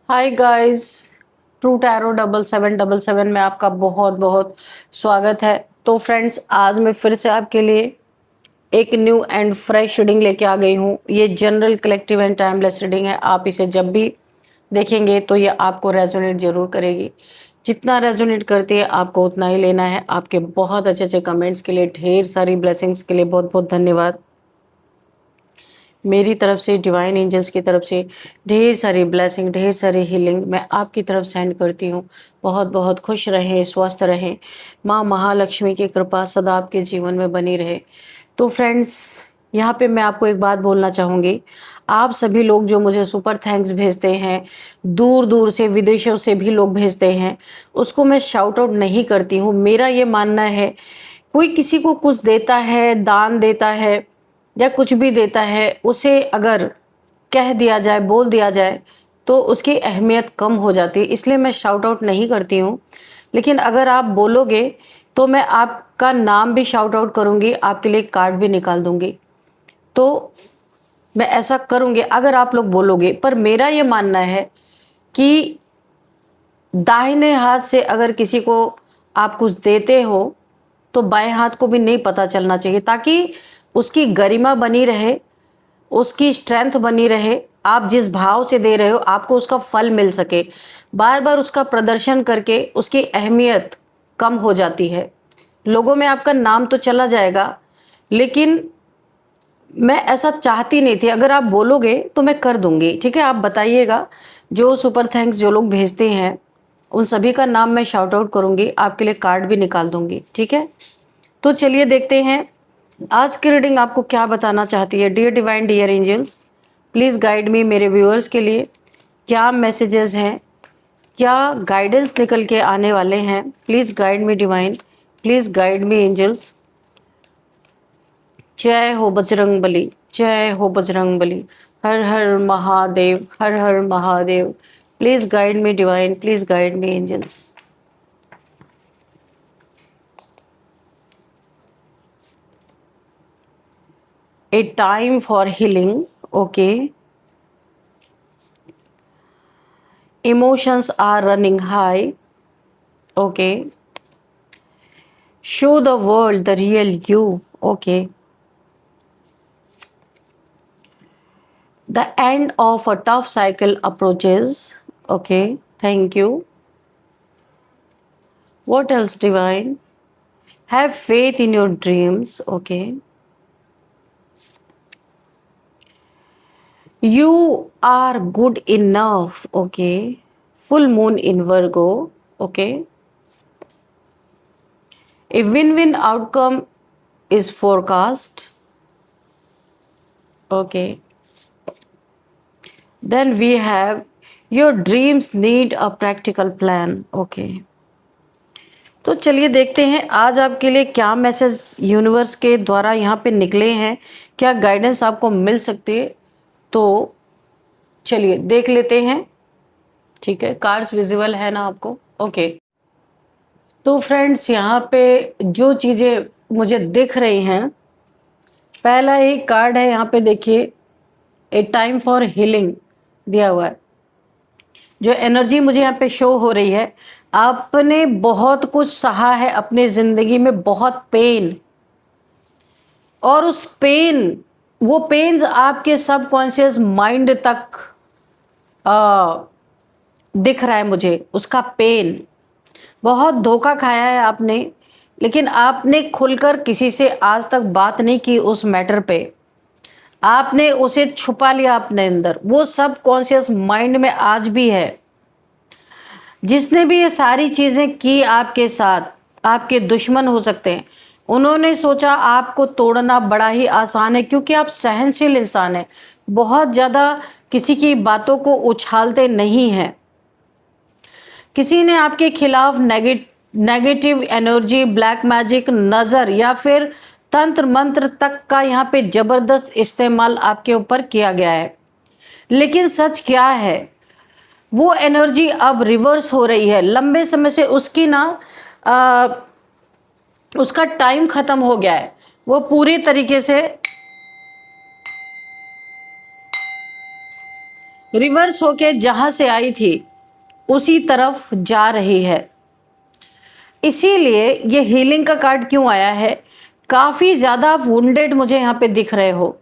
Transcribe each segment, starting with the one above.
Hi guys. True tarot 7777 में आपका बहुत बहुत स्वागत है। तो फ्रेंड्स, आज मैं फिर से आपके लिए एक न्यू एंड फ्रेश रीडिंग लेके आ गई हूँ। ये general, collective and timeless reading है। आप इसे जब भी देखेंगे तो ये आपको रेजोनेट जरूर करेगी। जितना रेजोनेट करती है आपको उतना ही लेना है। आपके बहुत अच्छे अच्छे कमेंट्स के लिए, ढेर सारी ब्लेसिंग्स के लिए बहुत बहुत धन्यवाद। मेरी तरफ से, डिवाइन एंजल्स की तरफ से ढेर सारी ब्लेसिंग, ढेर सारी हीलिंग मैं आपकी तरफ सेंड करती हूँ। बहुत बहुत खुश रहें, स्वस्थ रहें। माँ महालक्ष्मी की कृपा सदा आपके जीवन में बनी रहे। तो फ्रेंड्स, यहाँ पे मैं आपको एक बात बोलना चाहूँगी। आप सभी लोग जो मुझे सुपर थैंक्स भेजते हैं, दूर दूर से, विदेशों से भी लोग भेजते हैं, उसको मैं शाउट आउट नहीं करती हूँ। मेरा ये मानना है, कोई किसी को कुछ देता है, दान देता है या कुछ भी देता है, उसे अगर कह दिया जाए, बोल दिया जाए, तो उसकी अहमियत कम हो जाती है। इसलिए मैं शाउट आउट नहीं करती हूँ। लेकिन अगर आप बोलोगे तो मैं आपका नाम भी शाउट आउट करूँगी, आपके लिए कार्ड भी निकाल दूँगी। तो मैं ऐसा करूँगी अगर आप लोग बोलोगे। पर मेरा ये मानना है कि दाहिने हाथ से अगर किसी को आप कुछ देते हो तो बाएं हाथ को भी नहीं पता चलना चाहिए, ताकि उसकी गरिमा बनी रहे, उसकी स्ट्रेंथ बनी रहे। आप जिस भाव से दे रहे हो आपको उसका फल मिल सके। बार बार उसका प्रदर्शन करके उसकी अहमियत कम हो जाती है। लोगों में आपका नाम तो चला जाएगा, लेकिन मैं ऐसा चाहती नहीं थी। अगर आप बोलोगे तो मैं कर दूंगी, ठीक है। आप बताइएगा, जो सुपर थैंक्स जो लोग भेजते हैं उन सभी का नाम मैं शाउट आउट करूंगी, आपके लिए कार्ड भी निकाल दूंगी, ठीक है। तो चलिए देखते हैं आज की रीडिंग आपको क्या बताना चाहती है। Dear divine, dear angels, please guide me. मेरे व्यूअर्स के लिए क्या मैसेजेस हैं, क्या गाइडेंस निकल के आने वाले हैं। Please guide me divine, please guide me angels. जय हो बजरंग बली, जय हो बजरंग बली। हर हर महादेव, हर हर Mahadev. Please guide me divine, please guide me angels. A time for healing, okay. Emotions are running high, okay. Show the world the real you, okay. The end of a tough cycle approaches, okay. Thank you. What else, divine? Have faith in your dreams, okay. You are good enough, okay. Full moon in Virgo, okay. A win-win outcome is forecast, okay. Then we have your dreams need a practical plan, okay. तो चलिए देखते हैं आज आपके लिए क्या message universe के द्वारा यहाँ पे निकले हैं, क्या गाइडेंस आपको मिल सकती है। तो चलिए देख लेते हैं, ठीक है। कार्ड्स विजिबल है ना आपको, ओके। तो फ्रेंड्स, यहाँ पे जो चीज़ें मुझे दिख रही हैं, पहला ही कार्ड है यहाँ पे, देखिए, ए टाइम फॉर हीलिंग दिया हुआ है। जो एनर्जी मुझे यहाँ पे शो हो रही है, आपने बहुत कुछ सहा है अपने ज़िंदगी में, बहुत पेन, और उस पेन, वो पेन्स आपके सबकॉन्शियस माइंड तक दिख रहा है मुझे, उसका पेन। बहुत धोखा खाया है आपने, लेकिन आपने खुलकर किसी से आज तक बात नहीं की उस मैटर पे। आपने उसे छुपा लिया अपने अंदर, वो सब कॉन्शियस माइंड में आज भी है। जिसने भी ये सारी चीज़ें की आपके साथ, आपके दुश्मन हो सकते हैं। उन्होंने सोचा आपको तोड़ना बड़ा ही आसान है, क्योंकि आप सहनशील इंसान हैं, बहुत ज़्यादा किसी की बातों को उछालते नहीं हैं। किसी ने आपके खिलाफ नेगेटिव एनर्जी, ब्लैक मैजिक, नज़र या फिर तंत्र मंत्र तक का यहाँ पे ज़बरदस्त इस्तेमाल आपके ऊपर किया गया है। लेकिन सच क्या है, वो एनर्जी अब रिवर्स हो रही है। लंबे समय से उसकी ना उसका टाइम ख़त्म हो गया है। वो पूरी तरीके से रिवर्स होके जहां से आई थी उसी तरफ जा रही है। इसीलिए ये हीलिंग का कार्ड क्यों आया है, काफी ज्यादा आप वुंडेड मुझे यहाँ पे दिख रहे हो।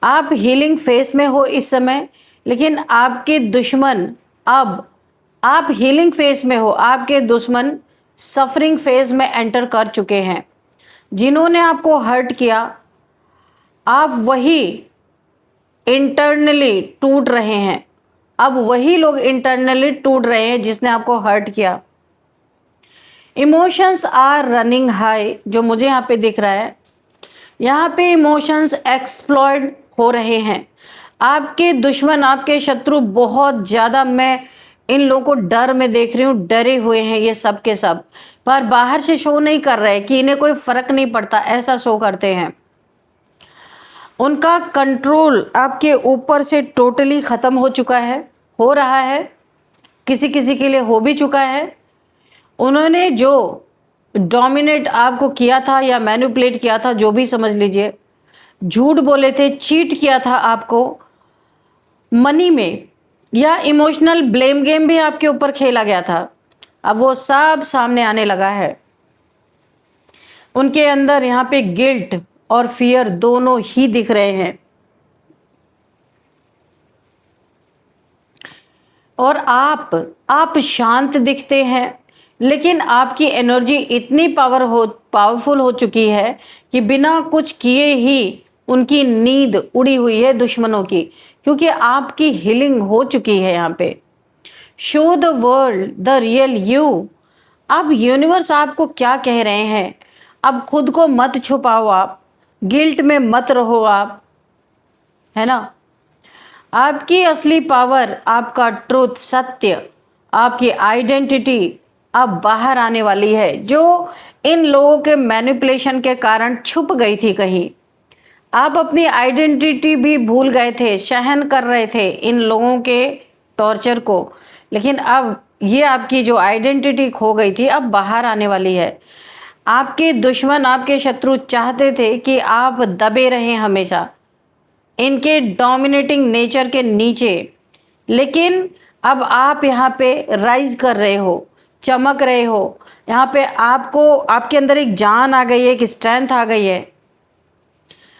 आप हीलिंग फेस में हो इस समय, लेकिन आपके दुश्मन, अब आप हीलिंग फेस में हो, आपके दुश्मन सफरिंग फेज में एंटर कर चुके हैं। जिन्होंने आपको हर्ट किया, आप वही इंटरनली टूट रहे हैं। अब वही लोग इंटरनली टूट रहे हैं जिसने आपको हर्ट किया। इमोशंस आर रनिंग हाई, जो मुझे यहाँ पे दिख रहा है, यहाँ पे इमोशंस एक्सप्लॉयड हो रहे हैं। आपके दुश्मन, आपके शत्रु बहुत ज़्यादा, मैं इन लोगों को डर में देख रही हूँ, डरे हुए हैं ये सब के सब, पर बाहर से शो नहीं कर रहे कि इन्हें कोई फर्क नहीं पड़ता, ऐसा शो करते हैं। उनका कंट्रोल आपके ऊपर से टोटली ख़त्म हो चुका है, हो रहा है, किसी किसी के लिए हो भी चुका है। उन्होंने जो डोमिनेट आपको किया था या मैनिपुलेट किया था, जो भी समझ लीजिए, झूठ बोले थे, चीट किया था आपको मनी में, या इमोशनल ब्लेम गेम भी आपके ऊपर खेला गया था, अब वो सब सामने आने लगा है। उनके अंदर यहाँ पे गिल्ट और फियर दोनों ही दिख रहे हैं। और आप शांत दिखते हैं, लेकिन आपकी एनर्जी इतनी पावरफुल हो चुकी है कि बिना कुछ किए ही उनकी नींद उड़ी हुई है दुश्मनों की, क्योंकि आपकी हीलिंग हो चुकी है। यहाँ पे show the world the real you. अब यूनिवर्स आपको क्या कह रहे हैं, अब खुद को मत छुपाओ, आप गिल्ट में मत रहो, आप, है ना। आपकी असली पावर, आपका ट्रुथ, सत्य, आपकी आइडेंटिटी अब बाहर आने वाली है, जो इन लोगों के मैनिपुलेशन के कारण छुप गई थी कहीं। आप अपनी आइडेंटिटी भी भूल गए थे, सहन कर रहे थे इन लोगों के टॉर्चर को, लेकिन अब ये आपकी जो आइडेंटिटी खो गई थी अब बाहर आने वाली है। आपके दुश्मन, आपके शत्रु चाहते थे कि आप दबे रहें हमेशा इनके डोमिनेटिंग नेचर के नीचे, लेकिन अब आप यहाँ पे राइज कर रहे हो, चमक रहे हो। यहाँ पे आपको, आपके अंदर एक जान आ गई है, एक स्ट्रेंथ आ गई है।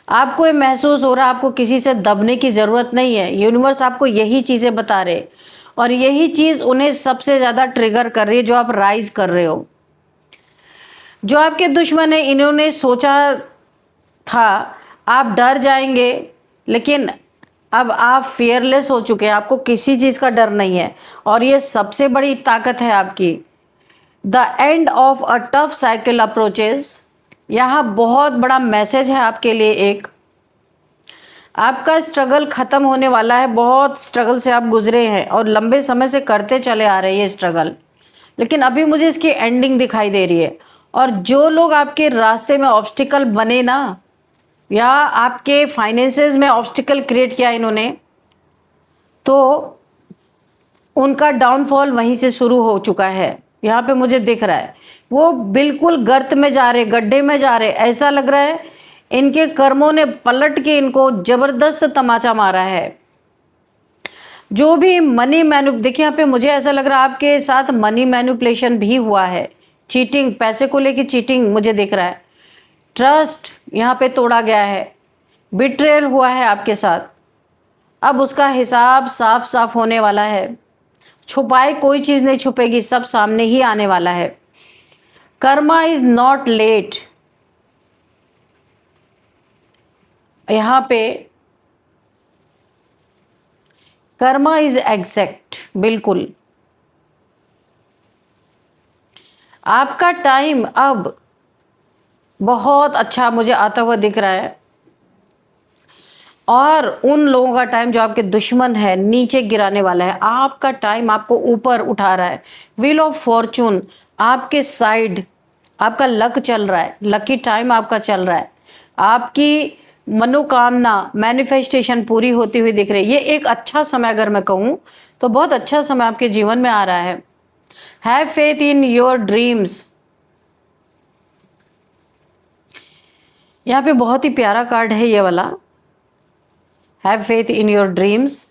आपको ये महसूस हो रहा है आपको किसी से दबने की ज़रूरत नहीं है। यूनिवर्स आपको यही चीज़ें बता रहे, और यही चीज़ उन्हें सबसे ज़्यादा ट्रिगर कर रही है जो आप राइज कर रहे हो। जो आपके दुश्मन है, इन्होंने सोचा था आप डर जाएंगे, लेकिन अब आप फियरलेस हो चुके हैं, आपको किसी चीज़ का डर नहीं है, और ये सबसे बड़ी ताकत है आपकी। The end of a tough cycle approaches, यहाँ बहुत बड़ा मैसेज है आपके लिए। एक आपका स्ट्रगल ख़त्म होने वाला है। बहुत स्ट्रगल से आप गुजरे हैं और लंबे समय से करते चले आ रहे हैं ये स्ट्रगल, लेकिन अभी मुझे इसकी एंडिंग दिखाई दे रही है। और जो लोग आपके रास्ते में ऑब्स्टिकल बने ना, या आपके फाइनेंसेस में ऑब्स्टिकल क्रिएट किया इन्होंने, तो उनका डाउनफॉल वहीं से शुरू हो चुका है। यहाँ पे मुझे दिख रहा है वो बिल्कुल गर्त में जा रहे, गड्ढे में जा रहे, ऐसा लग रहा है इनके कर्मों ने पलट के इनको जबरदस्त तमाचा मारा है। जो भी मनी देखिए यहाँ पे मुझे ऐसा लग रहा है आपके साथ मनी मैनिपुलेशन भी हुआ है, चीटिंग, पैसे को लेके चीटिंग मुझे दिख रहा है। ट्रस्ट यहाँ पे तोड़ा गया है, बिट्रेयल हुआ है आपके साथ। अब उसका हिसाब साफ साफ होने वाला है। छुपाए कोई चीज़ नहीं छुपेगी, सब सामने ही आने वाला है। कर्मा इज नॉट लेट, यहाँ पे कर्मा इज एग्जैक्ट, बिल्कुल आपका टाइम अब बहुत अच्छा मुझे आता हुआ दिख रहा है। और उन लोगों का टाइम जो आपके दुश्मन है नीचे गिराने वाला है, आपका टाइम आपको ऊपर उठा रहा है। व्हील ऑफ फॉर्चून आपके साइड, आपका लक चल रहा है, लकी टाइम आपका चल रहा है। आपकी मनोकामना मैनिफेस्टेशन पूरी होती हुई दिख रही है। ये एक अच्छा समय, अगर मैं कहूँ तो बहुत अच्छा समय आपके जीवन में आ रहा है। Have faith in your dreams, यहाँ पे बहुत ही प्यारा कार्ड है ये वाला। Have faith in your dreams.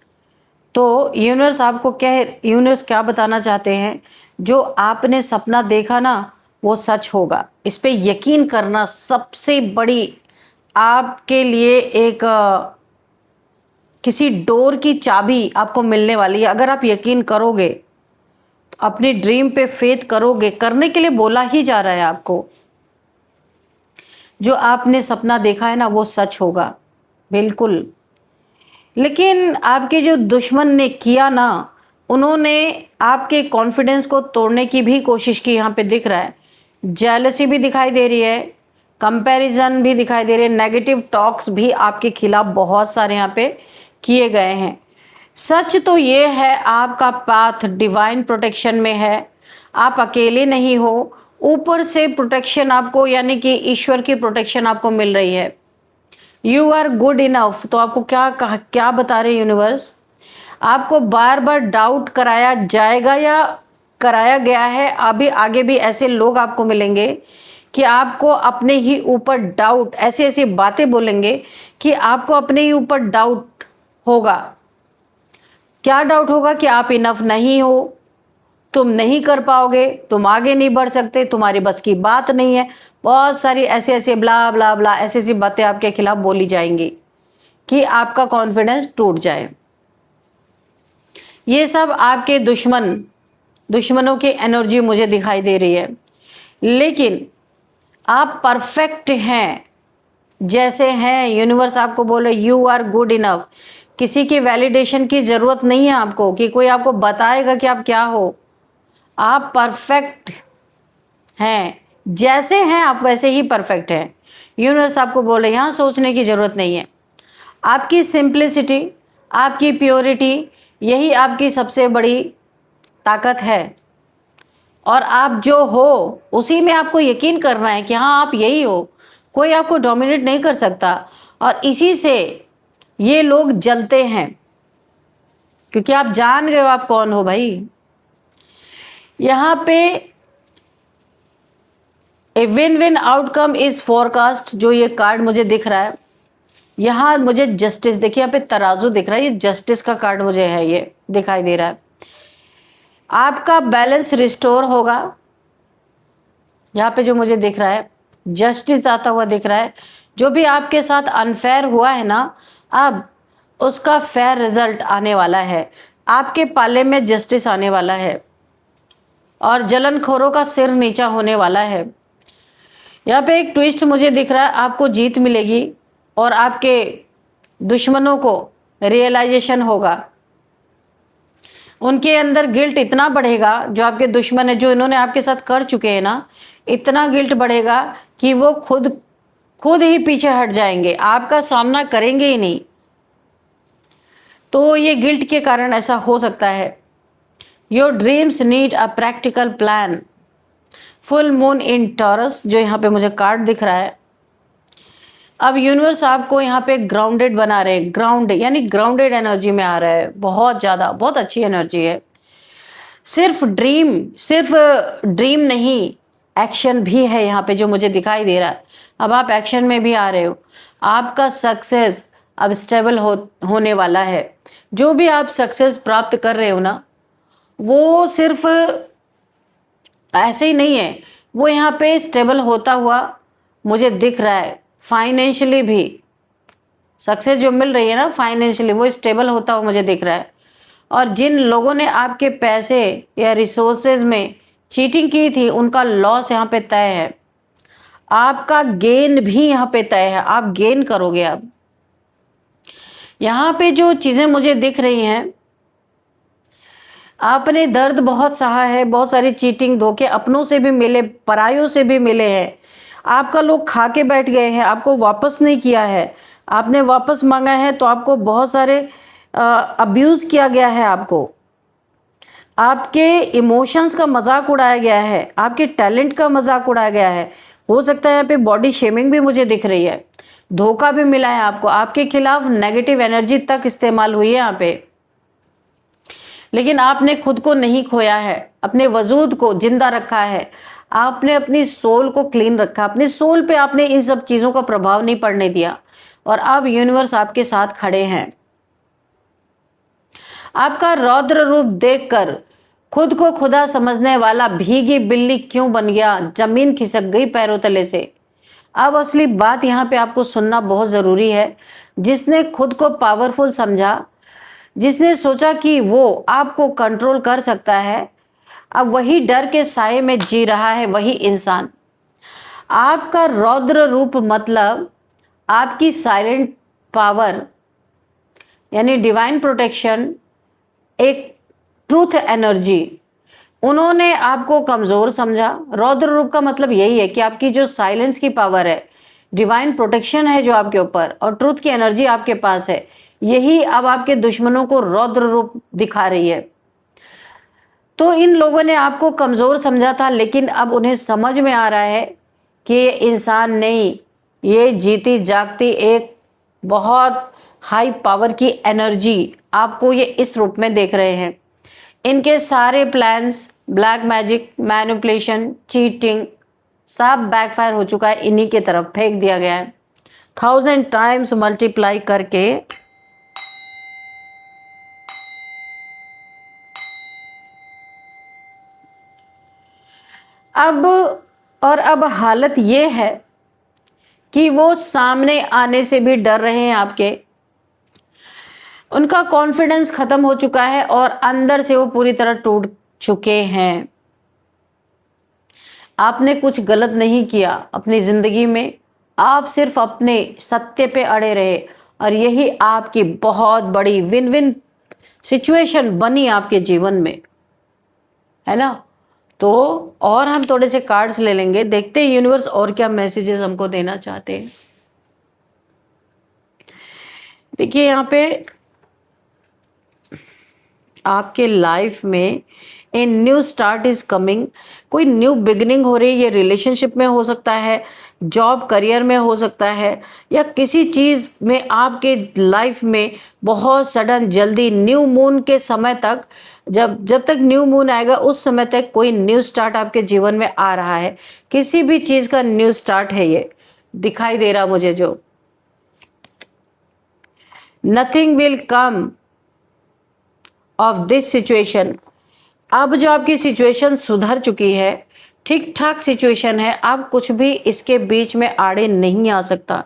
तो यूनिवर्स क्या बताना चाहते हैं, जो आपने सपना देखा ना वो सच होगा। इस पे यकीन करना सबसे बड़ी आपके लिए एक किसी डोर की चाबी आपको मिलने वाली है। अगर आप यकीन करोगे, तो अपनी ड्रीम पे फेथ करोगे, करने के लिए बोला ही जा रहा है आपको। जो आपने सपना देखा है ना वो सच होगा, बिल्कुल। लेकिन आपके जो दुश्मन ने किया ना, उन्होंने आपके कॉन्फिडेंस को तोड़ने की भी कोशिश की। यहाँ पे दिख रहा है जेलसी भी दिखाई दे रही है, कंपैरिजन भी दिखाई दे रहे हैं, नेगेटिव टॉक्स भी आपके खिलाफ बहुत सारे यहाँ पे किए गए हैं। सच तो ये है, आपका पाथ डिवाइन प्रोटेक्शन में है, आप अकेले नहीं हो। ऊपर से प्रोटेक्शन आपको, यानी कि ईश्वर की प्रोटेक्शन आपको मिल रही है। You are good enough. तो आपको क्या बता रहे यूनिवर्स, आपको बार बार डाउट कराया जाएगा या कराया गया है। अभी आगे भी ऐसे लोग आपको मिलेंगे कि आपको अपने ही ऊपर डाउट, ऐसी ऐसी बातें बोलेंगे कि आपको अपने ही ऊपर डाउट होगा। क्या डाउट होगा? कि आप इनफ नहीं हो, तुम नहीं कर पाओगे, तुम आगे नहीं बढ़ सकते, तुम्हारी बस की बात नहीं है। बहुत सारी ऐसे ऐसे ब्ला ब्ला ब्ला ऐसी ऐसी बातें आपके खिलाफ बोली जाएंगी कि आपका कॉन्फिडेंस टूट जाए। ये सब आपके दुश्मनों की एनर्जी मुझे दिखाई दे रही है। लेकिन आप परफेक्ट हैं जैसे हैं। यूनिवर्स आपको बोले यू आर गुड इनफ। किसी की वैलिडेशन की जरूरत नहीं है आपको, कि कोई आपको बताएगा कि आप क्या हो। आप परफेक्ट हैं, जैसे हैं आप वैसे ही परफेक्ट हैं। यूनिवर्स आपको बोले यहाँ सोचने की जरूरत नहीं है। आपकी सिंप्लिसिटी, आपकी प्योरिटी, यही आपकी सबसे बड़ी ताकत है। और आप जो हो उसी में आपको यकीन करना है कि हाँ आप यही हो, कोई आपको डोमिनेट नहीं कर सकता। और इसी से ये लोग जलते हैं, क्योंकि आप जान गए हो आप कौन हो भाई। यहाँ पे a win win outcome is forecast, जो ये कार्ड मुझे दिख रहा है, यहाँ मुझे जस्टिस, देखिए यहाँ पे तराजू दिख रहा है, ये जस्टिस का कार्ड मुझे है, ये दिखाई दे रहा है। आपका बैलेंस रिस्टोर होगा। यहाँ पे जो मुझे दिख रहा है जस्टिस आता हुआ दिख रहा है। जो भी आपके साथ अनफेयर हुआ है ना, अब उसका फेयर रिजल्ट आने वाला है। आपके पाले में जस्टिस आने वाला है और जलनखोरों का सिर नीचा होने वाला है। यहाँ पे एक ट्विस्ट मुझे दिख रहा है, आपको जीत मिलेगी और आपके दुश्मनों को रियलाइजेशन होगा। उनके अंदर गिल्ट इतना बढ़ेगा, जो आपके दुश्मन है, जो इन्होंने आपके साथ कर चुके हैं ना, इतना गिल्ट बढ़ेगा कि वो खुद ही पीछे हट जाएंगे, आपका सामना करेंगे ही नहीं। तो ये गिल्ट के कारण ऐसा हो सकता है। Your dreams need a practical plan. Full moon in taurus, जो यहाँ पे मुझे कार्ड दिख रहा है। अब यूनिवर्स आपको यहाँ पे ग्राउंडेड बना रहे, ग्राउंड यानी ग्राउंडेड एनर्जी में आ रहा है, बहुत ज़्यादा, बहुत अच्छी एनर्जी है। सिर्फ ड्रीम नहीं, एक्शन भी है यहाँ पे जो मुझे दिखाई दे रहा है। अब आप एक्शन में भी आ रहे हो। आपका सक्सेस अब स्टेबल होने वाला है। जो भी आप सक्सेस प्राप्त कर रहे हो ना, वो सिर्फ ऐसे ही नहीं है, वो यहाँ पे स्टेबल होता हुआ मुझे दिख रहा है। फाइनेंशियली भी सक्सेस जो मिल रही है ना, फाइनेंशियली वो स्टेबल होता हुआ मुझे दिख रहा है। और जिन लोगों ने आपके पैसे या रिसोर्सेज में चीटिंग की थी, उनका लॉस यहाँ पे तय है। आपका गेन भी यहाँ पे तय है, आप गेन करोगे। अब यहाँ पे जो चीज़ें मुझे दिख रही हैं, आपने दर्द बहुत सहा है, बहुत सारी चीटिंग, धोखे अपनों से भी मिले, परायों से भी मिले हैं। आपका लोग खा के बैठ गए हैं, आपको वापस नहीं किया है। आपने वापस मांगा है तो आपको बहुत सारे अब्यूज़ किया गया है। आपके इमोशंस का मजाक उड़ाया गया है, आपके टैलेंट का मजाक उड़ाया गया है। हो सकता है यहाँ पे बॉडी शेमिंग भी मुझे दिख रही है, धोखा भी मिला है आपको, आपके खिलाफ नेगेटिव एनर्जी तक इस्तेमाल हुई है यहाँ पे। लेकिन आपने खुद को नहीं खोया है, अपने वजूद को जिंदा रखा है। आपने अपनी सोल को क्लीन रखा, अपनी सोल पे आपने इन सब चीज़ों का प्रभाव नहीं पड़ने दिया। और अब यूनिवर्स आपके साथ खड़े हैं। आपका रौद्र रूप देखकर खुद को खुदा समझने वाला भीगी बिल्ली क्यों बन गया, जमीन खिसक गई पैरों तले से। अब असली बात यहाँ पे आपको सुनना बहुत ज़रूरी है। जिसने खुद को पावरफुल समझा, जिसने सोचा कि वो आपको कंट्रोल कर सकता है, अब वही डर के साए में जी रहा है वही इंसान। आपका रौद्र रूप मतलब आपकी साइलेंट पावर यानी डिवाइन प्रोटेक्शन, एक ट्रूथ एनर्जी। उन्होंने आपको कमज़ोर समझा। रौद्र रूप का मतलब यही है कि आपकी जो साइलेंस की पावर है, डिवाइन प्रोटेक्शन है जो आपके ऊपर, और ट्रूथ की एनर्जी आपके पास है, यही अब आपके दुश्मनों को रौद्र रूप दिखा रही है। तो इन लोगों ने आपको कमज़ोर समझा था, लेकिन अब उन्हें समझ में आ रहा है कि ये इंसान नहीं, ये जीती जागती एक बहुत हाई पावर की एनर्जी आपको ये इस रूप में देख रहे हैं। इनके सारे plans, black magic, manipulation, cheating सब बैकफायर हो चुका है, इन्हीं के तरफ फेंक दिया गया है 1000 टाइम्स मल्टीप्लाई करके। अब हालत ये है कि वो सामने आने से भी डर रहे हैं आपके। उनका कॉन्फिडेंस खत्म हो चुका है और अंदर से वो पूरी तरह टूट चुके हैं। आपने कुछ गलत नहीं किया अपनी जिंदगी में, आप सिर्फ अपने सत्य पे अड़े रहे और यही आपकी बहुत बड़ी विन विन सिचुएशन बनी आपके जीवन में, है ना। तो और हम थोड़े से कार्ड्स ले लेंगे, देखते हैं यूनिवर्स और क्या मैसेजेस हमको देना चाहते हैं। देखिए यहाँ पे आपके लाइफ में a new start is coming, कोई न्यू बिगिनिंग हो रही है। ये रिलेशनशिप में हो सकता है, जॉब करियर में हो सकता है, या किसी चीज़ में आपके लाइफ में बहुत सडन जल्दी न्यू मून के समय तक, जब तक न्यू मून आएगा उस समय तक कोई न्यू स्टार्ट आपके जीवन में आ रहा है। किसी भी चीज़ का न्यू स्टार्ट है, ये दिखाई दे रहा मुझे जो nothing will come of this situation. अब जो आपकी सिचुएशन सुधर चुकी है, ठीक ठाक सिचुएशन है, अब कुछ भी इसके बीच में आड़े नहीं आ सकता।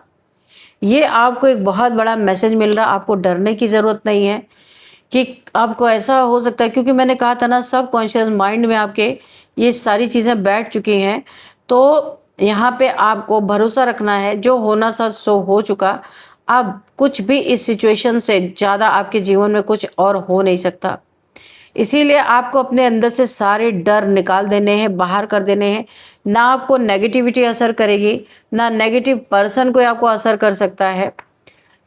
ये आपको एक बहुत बड़ा मैसेज मिल रहा। आपको डरने की ज़रूरत नहीं है कि आपको ऐसा हो सकता है, क्योंकि मैंने कहा था ना सब कॉन्शियस माइंड में आपके ये सारी चीज़ें बैठ चुकी हैं। तो यहाँ पे आपको भरोसा रखना है, जो होना था सो हो चुका। अब कुछ भी इस सिचुएशन से ज़्यादा आपके जीवन में कुछ और हो नहीं सकता। इसीलिए आपको अपने अंदर से सारे डर निकाल देने हैं, बाहर कर देने हैं। ना आपको नेगेटिविटी असर करेगी, ना नेगेटिव पर्सन कोई आपको असर कर सकता है,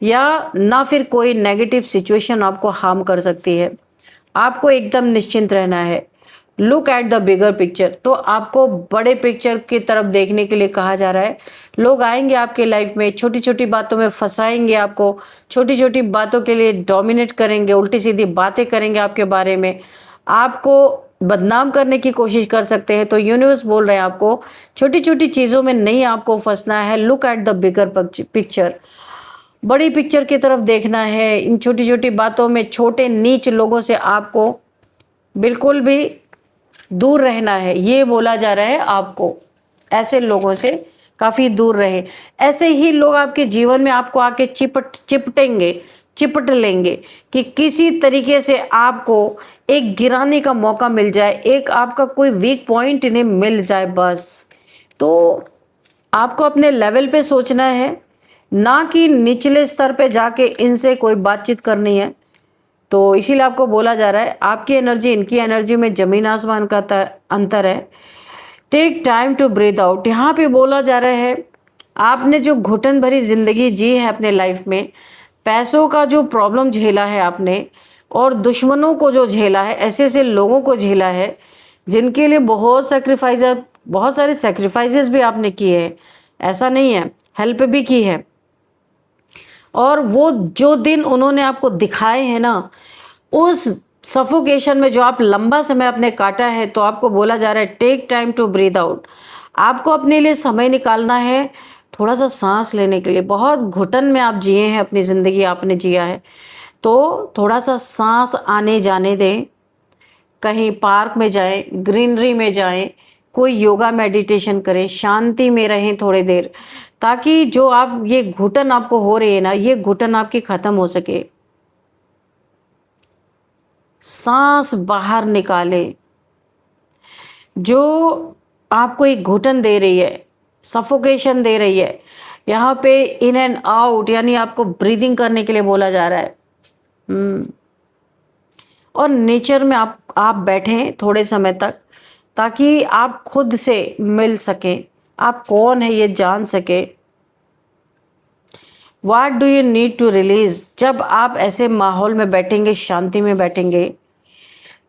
या ना फिर कोई नेगेटिव सिचुएशन आपको हार्म कर सकती है। आपको एकदम निश्चिंत रहना है। Look at the bigger picture. तो आपको बड़े पिक्चर की तरफ देखने के लिए कहा जा रहा है। लोग आएंगे आपके लाइफ में, छोटी छोटी बातों में फंसाएंगे आपको, छोटी छोटी बातों के लिए डोमिनेट करेंगे, उल्टी सीधी बातें करेंगे आपके बारे में, आपको बदनाम करने की कोशिश कर सकते हैं। तो यूनिवर्स बोल रहे हैं आपको छोटी छोटी चीज़ों में नहीं आपको फंसना है। Look at the bigger picture, बड़ी पिक्चर की तरफ देखना है। इन छोटी छोटी बातों में, छोटे नीच लोगों से आपको बिल्कुल भी दूर रहना है। ये बोला जा रहा है आपको, ऐसे लोगों से काफ़ी दूर रहे। ऐसे ही लोग आपके जीवन में आपको आके चिपट लेंगे कि किसी तरीके से आपको एक गिराने का मौका मिल जाए, एक आपका कोई वीक पॉइंट इन्हें मिल जाए बस। तो आपको अपने लेवल पे सोचना है, ना कि निचले स्तर पे जाके इनसे कोई बातचीत करनी है। तो इसीलिए आपको बोला जा रहा है आपकी एनर्जी इनकी एनर्जी में ज़मीन आसमान का अंतर है। Take time to breathe out. यहाँ पे बोला जा रहा है आपने जो घुटन भरी ज़िंदगी जी है अपने लाइफ में, पैसों का जो प्रॉब्लम झेला है आपने, और दुश्मनों को जो झेला है, ऐसे ऐसे लोगों को झेला है जिनके लिए बहुत सारे सेक्रीफाइसेस भी आपने किए हैं। ऐसा नहीं है, हेल्प भी की है। और वो जो दिन उन्होंने आपको दिखाए हैं ना, उस सफोकेशन में जो आप लंबा समय अपने काटा है, तो आपको बोला जा रहा है take time to breathe out. आपको अपने लिए समय निकालना है, थोड़ा सा सांस लेने के लिए। बहुत घुटन में आप जिए हैं, अपनी ज़िंदगी आपने जिया है। तो थोड़ा सा सांस आने जाने दें, कहीं पार्क में जाएं, ग्रीनरी में जाएं, कोई योगा मेडिटेशन करें, शांति में रहें थोड़ी देर, ताकि जो आप ये घुटन आपको हो रही है ना, ये घुटन आपकी ख़त्म हो सके। सांस बाहर निकालें। जो आपको एक घुटन दे रही है, सफोकेशन दे रही है, यहाँ पे इन एंड आउट यानी आपको ब्रीदिंग करने के लिए बोला जा रहा है। और नेचर में आप बैठें थोड़े समय तक, ताकि आप खुद से मिल सकें, आप कौन है ये जान सके। What do you need to release. जब आप ऐसे माहौल में बैठेंगे, शांति में बैठेंगे,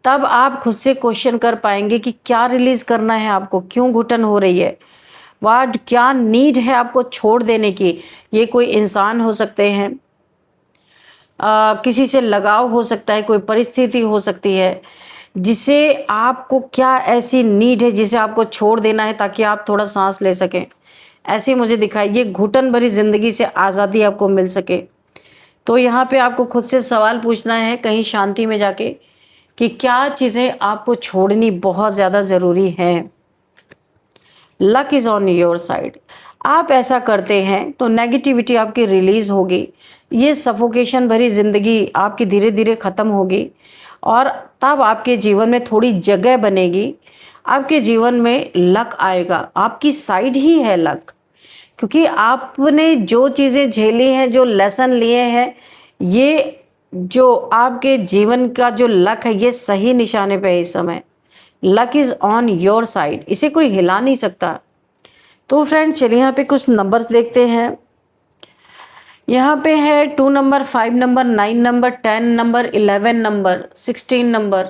तब आप खुद से क्वेश्चन कर पाएंगे कि क्या रिलीज करना है आपको, क्यों घुटन हो रही है, व्हाट क्या नीड है आपको छोड़ देने की। ये कोई इंसान हो सकते हैं, किसी से लगाव हो सकता है, कोई परिस्थिति हो सकती है, जिसे आपको क्या ऐसी नीड है जिसे आपको छोड़ देना है ताकि आप थोड़ा सांस ले सकें। ऐसे मुझे दिखाई, ये घुटन भरी ज़िंदगी से आज़ादी आपको मिल सके। तो यहाँ पे आपको खुद से सवाल पूछना है कहीं शांति में जाके कि क्या चीज़ें आपको छोड़नी बहुत ज़्यादा ज़रूरी हैं। Luck is on your side. आप ऐसा करते हैं तो नेगेटिविटी आपकी रिलीज़ होगी, ये सफोकेशन भरी ज़िंदगी आपकी धीरे धीरे ख़त्म होगी, और तब आपके जीवन में थोड़ी जगह बनेगी, आपके जीवन में लक आएगा। आपकी साइड ही है लक, क्योंकि आपने जो चीज़ें झेली हैं, जो लेसन लिए हैं, ये जो आपके जीवन का जो लक है, ये सही निशाने पे है इस समय। Luck is on your side, इसे कोई हिला नहीं सकता। तो फ्रेंड्स चलिए यहाँ पे कुछ नंबर्स देखते हैं। यहाँ पे है 2 number, 5 number, 9 number, 10 number, 11 number, 16 number,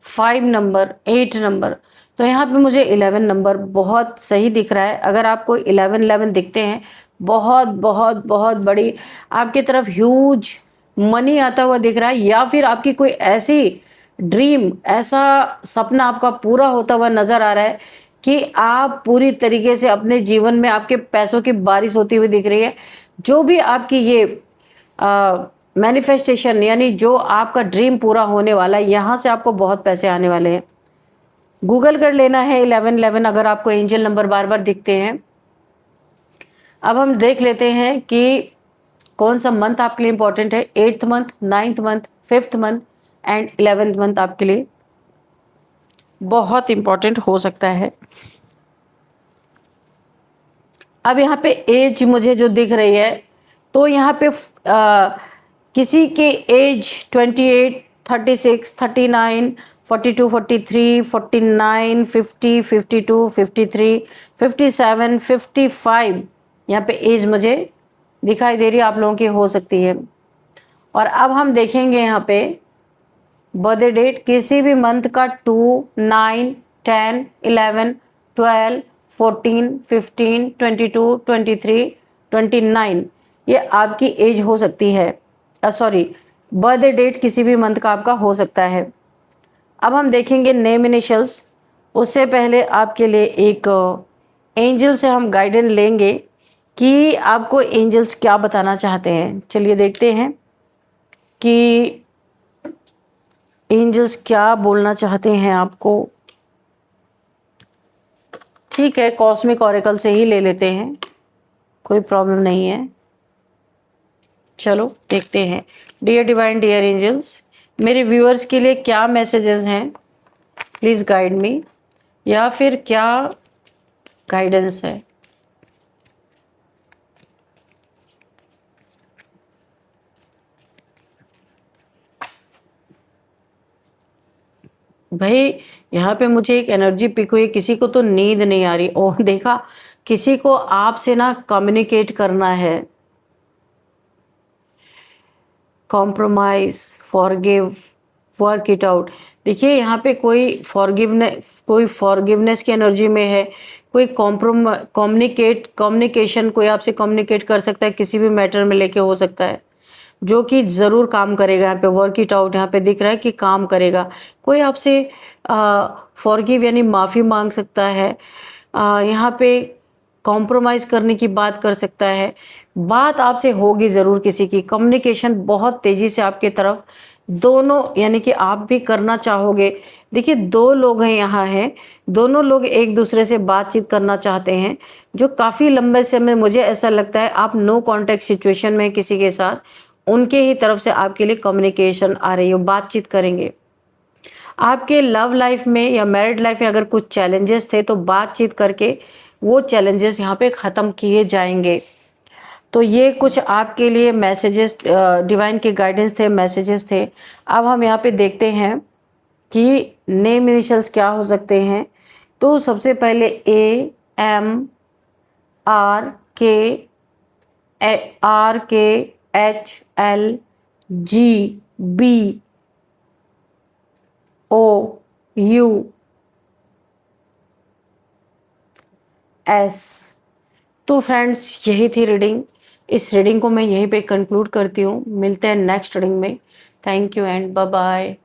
5 number, 8 number. तो यहाँ पे मुझे 11 नंबर बहुत सही दिख रहा है। अगर आपको 11 दिखते हैं, बहुत बहुत बहुत बड़ी आपकी तरफ ह्यूज मनी आता हुआ दिख रहा है, या फिर आपकी कोई ऐसी ड्रीम, ऐसा सपना आपका पूरा होता हुआ नज़र आ रहा है कि आप पूरी तरीके से अपने जीवन में आपके पैसों की बारिश होती हुई दिख रही है। जो भी आपकी ये मैनिफेस्टेशन यानी जो आपका ड्रीम पूरा होने वाला है, यहाँ से आपको बहुत पैसे आने वाले हैं। गूगल कर लेना है 1111 अगर आपको एंजल नंबर बार बार दिखते हैं। अब हम देख लेते हैं कि कौन सा मंथ आपके लिए इंपॉर्टेंट है। 8th month, 9th month, 5th month and 11th month आपके लिए बहुत इंपॉर्टेंट हो सकता है। अब यहाँ पे एज मुझे जो दिख रही है, तो यहाँ पे किसी के एज 28, 36, 39, 42, 43, 49, 50, 52, 53, 57, 55 यहाँ पे एज मुझे दिखाई दे रही है, आप लोगों की हो सकती है। और अब हम देखेंगे यहाँ पे बर्थडे डेट किसी भी मंथ का 2, 9, 10, 11, 12, 14, 15, 22, 23, 29 ये आपकी एज हो सकती है। सॉरी, बर्थडे डेट किसी भी मंथ का आपका हो सकता है। अब हम देखेंगे नेम इनिशियल्स। उससे पहले आपके लिए एक एंजल से हम गाइडेंस लेंगे कि आपको एंजल्स क्या बताना चाहते हैं। चलिए देखते हैं कि एंजल्स क्या बोलना चाहते हैं आपको। ठीक है, कॉस्मिक ऑरेकल से ही ले लेते हैं, कोई प्रॉब्लम नहीं है। चलो देखते हैं। डियर डिवाइन, डियर एंजल्स, मेरे व्यूअर्स के लिए क्या मैसेजेस हैं, प्लीज़ गाइड मी, या फिर क्या गाइडेंस है। भाई यहाँ पे मुझे एक एनर्जी पिक हुई, किसी को तो नींद नहीं आ रही। ओह देखा, किसी को आपसे ना कम्युनिकेट करना है। Compromise, forgive, work it out. देखिए यहाँ पे कोई फॉरगिवनेस की एनर्जी में है, कोई कम्युनिकेशन, कोई आपसे कम्युनिकेट कर सकता है, किसी भी मैटर में लेके हो सकता है, जो कि ज़रूर काम करेगा। यहाँ पे वर्क इट आउट यहाँ पे दिख रहा है कि काम करेगा। कोई आपसे फॉरगिव यानी माफ़ी मांग सकता है, यहाँ पे कॉम्प्रोमाइज़ करने की बात कर सकता है, बात आपसे होगी ज़रूर किसी की, कम्युनिकेशन बहुत तेज़ी से आपके तरफ दोनों, यानी कि आप भी करना चाहोगे। देखिए 2 लोग हैं यहाँ हैं, दोनों लोग एक दूसरे से बातचीत करना चाहते हैं, जो काफ़ी लंबे समय मुझे ऐसा लगता है आप नो कॉन्टैक्ट सिचुएशन में किसी के साथ, उनके ही तरफ से आपके लिए कम्युनिकेशन आ रही हो, बातचीत करेंगे। आपके लव लाइफ में या मैरिड लाइफ में अगर कुछ चैलेंजेस थे तो बातचीत करके वो चैलेंजेस यहाँ पे ख़त्म किए जाएंगे। तो ये कुछ आपके लिए मैसेजेस, डिवाइन के गाइडेंस थे, मैसेजेस थे। अब हम यहाँ पे देखते हैं कि नेम इनिशियल्स क्या हो सकते हैं। तो सबसे पहले AMRK, RKHLGBOUS। तो फ्रेंड्स यही थी रीडिंग। इस रीडिंग को मैं यहीं पे कंक्लूड करती हूँ। मिलते हैं नेक्स्ट रीडिंग में। Thank you and bye bye.